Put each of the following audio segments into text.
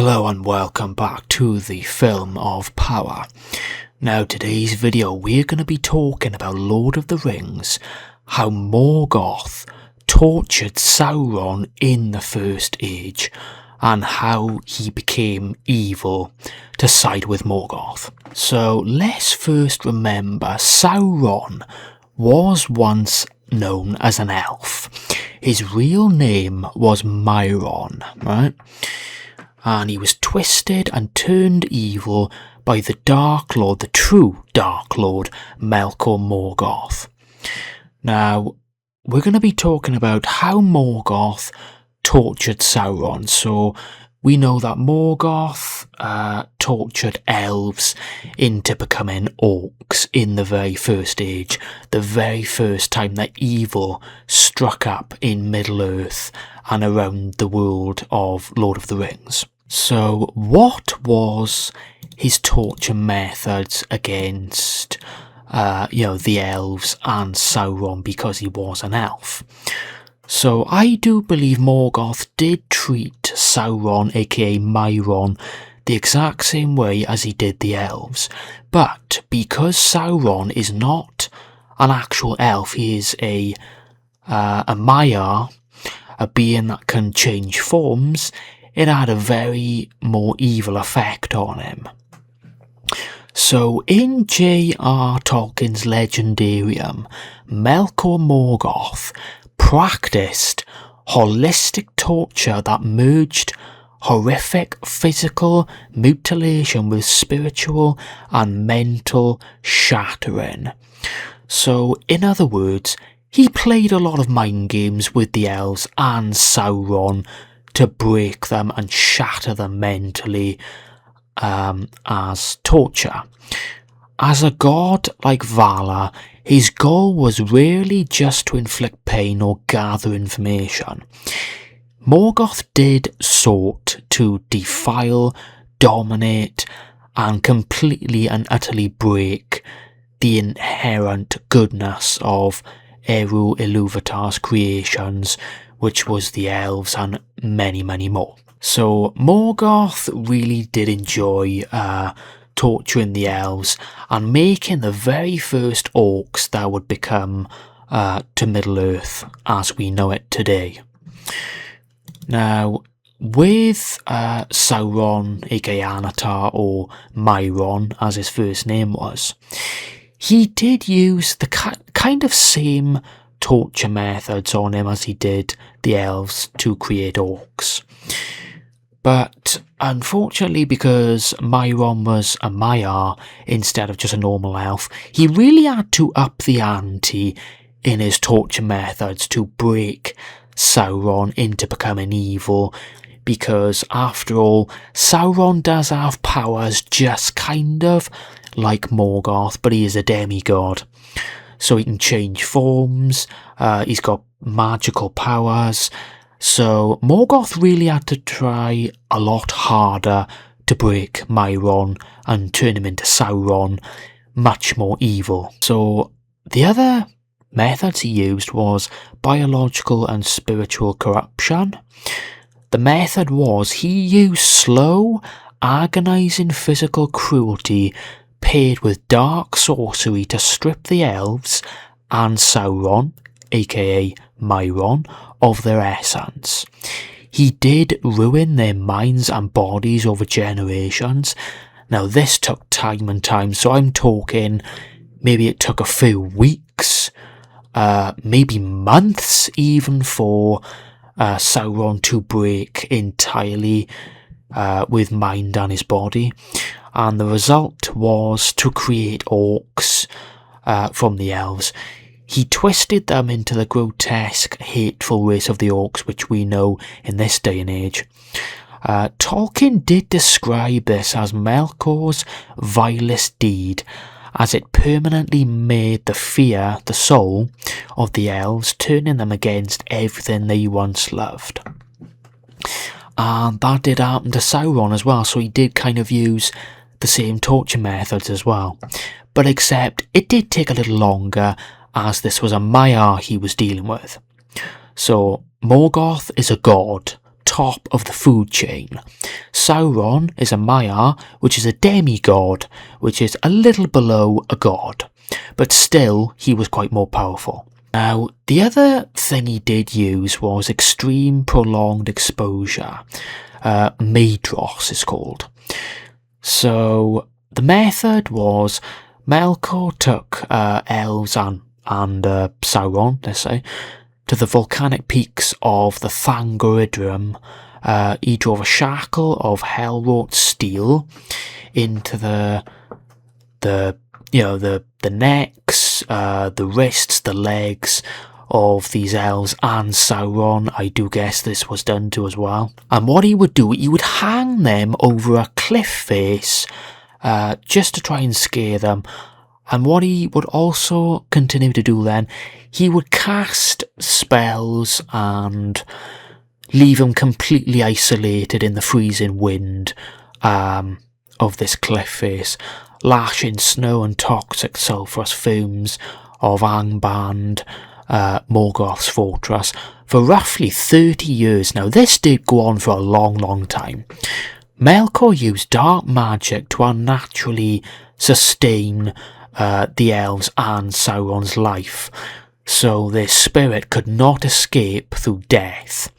Hello and welcome back to the Film of Power. Now today's video we're going to be talking about Lord of the Rings, how Morgoth tortured Sauron in the First Age and how he became evil to side with Morgoth. So let's first remember Sauron was once known as an elf. His real name was Myron, right? And he was twisted and turned evil by the Dark Lord, the true Dark Lord, Melkor Morgoth. Now, we're going to be talking about how Morgoth tortured Sauron. So, we know that Morgoth tortured elves into becoming orcs in the very first age, the very first time that evil struck up in Middle-earth and around the world of Lord of the Rings. So what was his torture methods against the elves and Sauron because he was an elf? So I do believe Morgoth did treat Sauron, aka Myron, the exact same way as he did the elves. But because Sauron is not an actual elf, he is a Maiar, a being that can change forms, it had a very more evil effect on him. So in J.R. Tolkien's Legendarium, Melkor Morgoth practiced holistic torture that merged horrific physical mutilation with spiritual and mental shattering. So in other words, he played a lot of mind games with the elves and Sauron to break them and shatter them mentally as torture. As a god like Valar, his goal was rarely just to inflict pain or gather information. Morgoth did sought to defile, dominate, and completely and utterly break the inherent goodness of Eru Ilúvatar's creations, which was the elves and many, many more. So Morgoth really did enjoy torturing the elves and making the very first orcs that would become to Middle-earth as we know it today. Now, with Sauron, aka Anatar, or Myron, as his first name was, he did use the kind of same torture methods on him as he did the elves to create orcs. But unfortunately, because Myron was a Maiar instead of just a normal elf, he really had to up the ante in his torture methods to break Sauron into becoming evil, because after all, Sauron does have powers just kind of like Morgoth, but he is a demigod. So he can change forms, he's got magical powers, so Morgoth really had to try a lot harder to break Myron and turn him into Sauron, much more evil. So the other methods he used was biological and spiritual corruption. The method was he used slow, agonising physical cruelty paired with dark sorcery to strip the elves and Sauron, aka Myron, of their essence. He did ruin their minds and bodies over generations. Now this took time and time, so I'm talking maybe it took a few weeks, maybe months even for Sauron to break entirely with mind and his body. And the result was to create orcs from the elves. He twisted them into the grotesque, hateful race of the orcs, which we know in this day and age. Tolkien did describe this as Melkor's vilest deed, as it permanently made the soul of the elves, turning them against everything they once loved. And that did happen to Sauron as well, so he did kind of use the same torture methods as well. But except it did take a little longer, as this was a Maiar he was dealing with. So Morgoth is a god, top of the food chain. Sauron is a Maiar, which is a demigod, which is a little below a god, but still he was quite more powerful. Now, the other thing he did use was extreme prolonged exposure. Maedros is called. So the method was Melkor took elves and Sauron, let's say, to the volcanic peaks of the Thangorodrim. He drove a shackle of hell-wrought steel into the necks, the wrists, the legs of these elves and Sauron. I do guess this was done to as well. And what he would do, he would hang them over a cliff face just to try and scare them. And what he would also continue to do then, he would cast spells and leave them completely isolated in the freezing wind of this cliff face, lashing snow and toxic sulphurous fumes of Angband, Morgoth's fortress, for roughly 30 years. Now, this did go on for a long time. Melkor used dark magic to unnaturally sustain the elves and Sauron's life, so their spirit could not escape through death.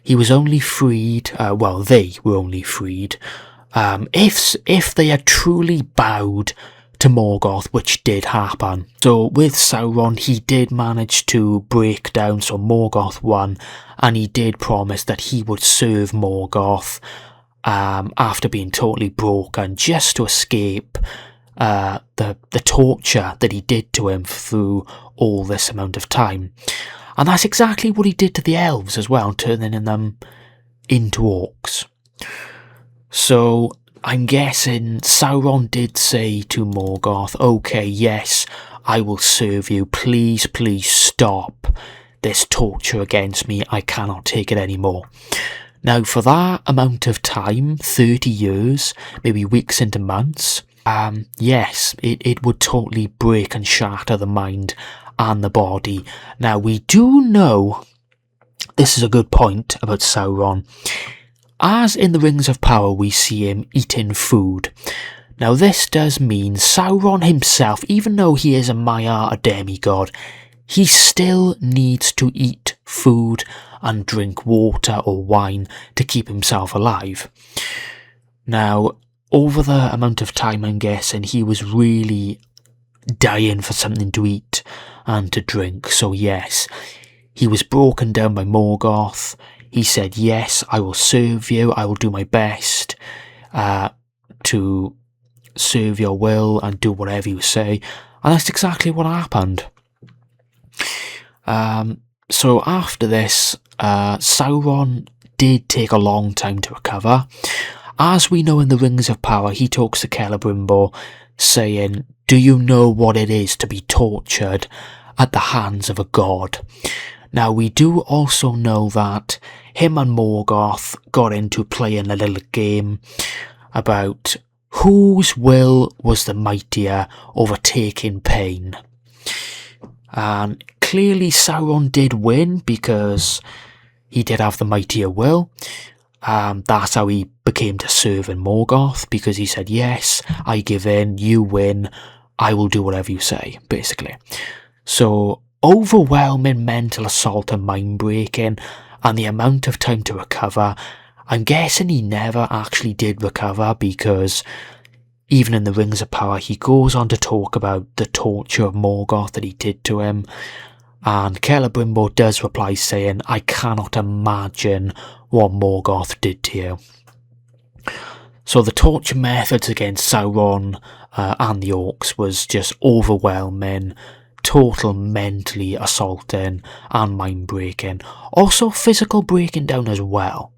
He was only freed, they were only freed, if they had truly bowed to Morgoth, which did happen. So with Sauron, he did manage to break down, so Morgoth won, and he did promise that he would serve Morgoth after being totally broken, just to escape the torture that he did to him through all this amount of time. And that's exactly what he did to the elves as well, turning them into orcs. So I'm guessing Sauron did say to Morgoth, okay, yes, I will serve you, please stop this torture against me, I cannot take it anymore. Now, for that amount of time, 30 years, maybe weeks into months, yes, it would totally break and shatter the mind and the body. Now, we do know, this is a good point about Sauron, as in the Rings of Power we see him eating food. Now, this does mean Sauron himself, even though he is a Maiar, a demigod, he still needs to eat food and drink water or wine to keep himself alive. Now, over the amount of time, I'm guessing he was really dying for something to eat and to drink. So yes, he was broken down by Morgoth. He said, yes, I will serve you. I will do my best to serve your will and do whatever you say. And that's exactly what happened. So after this, Sauron did take a long time to recover. As we know in the Rings of Power, he talks to Celebrimbor, saying, do you know what it is to be tortured at the hands of a god? Now, we do also know that him and Morgoth got into playing a little game about whose will was the mightier, overtaking pain. And clearly Sauron did win because he did have the mightier will. That's how he became to serve in Morgoth, because he said, yes, I give in, you win, I will do whatever you say, basically. So, overwhelming mental assault and mind breaking, and the amount of time to recover, I'm guessing he never actually did recover, because even in the Rings of Power he goes on to talk about the torture of Morgoth that he did to him, and Celebrimbor does reply saying, I cannot imagine what Morgoth did to you. So the torture methods against Sauron and the orcs was just overwhelming, total mentally assaulting and mind breaking, also physical breaking down as well.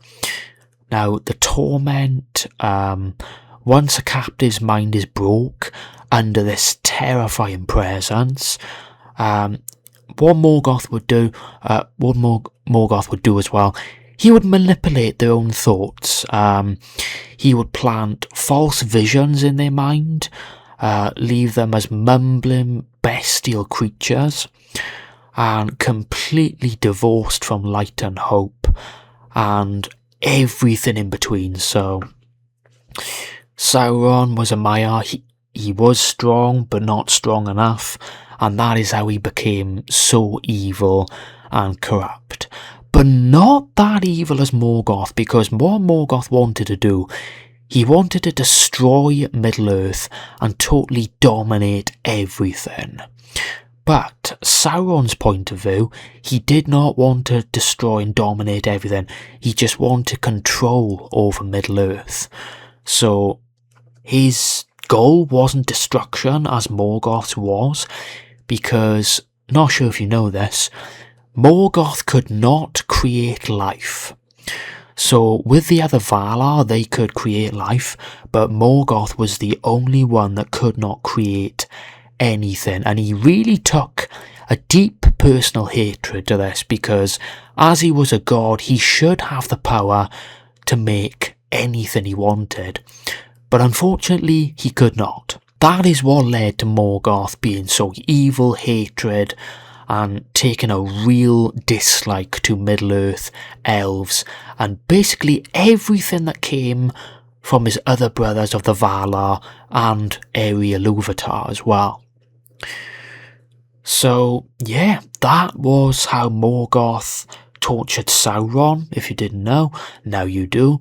Now, the torment, once a captive's mind is broke under this terrifying presence, what Morgoth would do as well, he would manipulate their own thoughts. He would plant false visions in their mind, leave them as mumbling bestial creatures, and completely divorced from light and hope. And everything in between. So Sauron was a Maiar. He was strong, but not strong enough, and that is how he became so evil and corrupt. But not that evil as Morgoth, because what Morgoth wanted to do, he wanted to destroy Middle-earth and totally dominate everything. But Sauron's point of view, he did not want to destroy and dominate everything. He just wanted control over Middle-earth. So his goal wasn't destruction as Morgoth's was, because, not sure if you know this, Morgoth could not create life. So with the other Valar, they could create life, but Morgoth was the only one that could not create anything. And he really took a deep personal hatred to this, because as he was a god, he should have the power to make anything he wanted. But unfortunately, he could not. That is what led to Morgoth being so evil, hatred, and taking a real dislike to Middle-earth, elves, and basically everything that came from his other brothers of the Valar and Area Ilúvatar as well. So yeah, that was how Morgoth tortured Sauron. If you didn't know, now you do.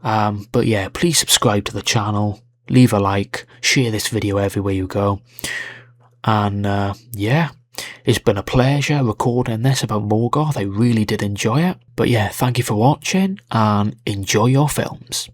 But yeah, please subscribe to the channel, leave a like, share this video everywhere you go. And yeah, it's been a pleasure recording this about Morgoth. I really did enjoy it. But yeah, thank you for watching and enjoy your films.